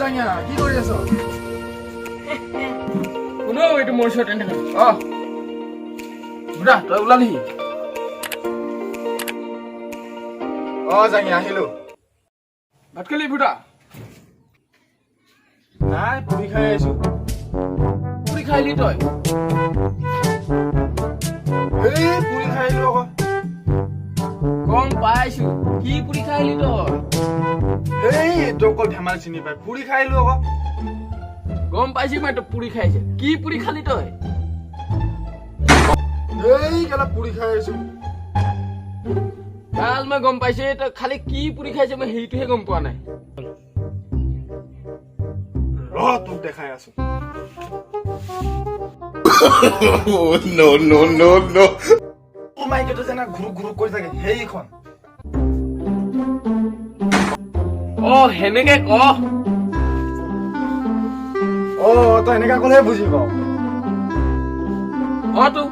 জাঙিয়া কি কৰি আছ কোনো এইটো মোৰ ওচৰত এনে বুঢ়া তই ওলালি জাঙিয়া আহিলো ভাত খালি বুঢ়া নাই পুৰি খাই আহিছো পুৰি খাইলি তই এই পুৰি খাই আহিলো আকৌ গম পাইছো কি পুৰি খাইলি তই এই তোৰ অকল ধেমালি চিনি পাই পুৰি খাই আহিলো আকৌ গম পাইছি মই তই পুৰি খাইছে কি পুৰি খালি তই এই কেলা পুৰি খাই আহিছো কাল মই গম পাইছো তই খালি কি পুৰি খাইছে মই সেইটোহে গম পোৱা নাই তোক দেখাই আছো no. মাইকেটো যেনে ঘুৰু ঘুৰু কৰি থাকে সেইখন সেনেকে ক তই এনেকা ক'লেহে বুজি পাওঁ তো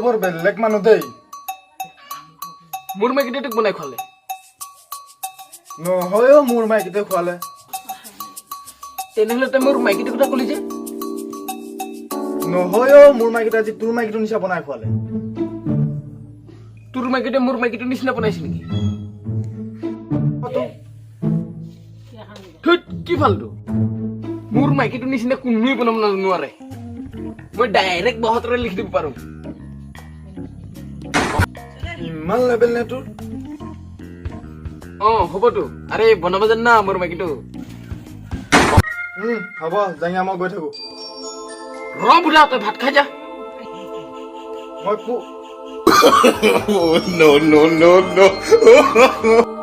বৰ বেলেগ মানুহ দেই মোৰ মাইকিটো তোক বনাই খোৱালে নহয় মোৰ মাইকিতে খোৱালে তেনেহ'লে তই মোৰ মাইকিটোৰ কথা ক'লি যে নহয় মোৰ মাইকিটা আজি তোৰ মাইকিটোৰ নিচিনা বনাই খোৱালে তোৰ মাইকিটোৱে মোৰ মাইকিটোৰ নিচিনা বনাইছে নেকি কি ফালতু মোৰ মাইকিটোৰ নিচিনা কোনোৱে বনাব নোৱাৰে মই ডাইৰেক্ট বহতৰে লিখি দিব পাৰো ইমান লেবেল নে তোৰ হ'বতো আৰে বনাব জান না মোৰ মাইকিটো হ'ব জাঙিয়া মই গৈ থাকো বুঢ়া তই ভাত খাই যা মই no.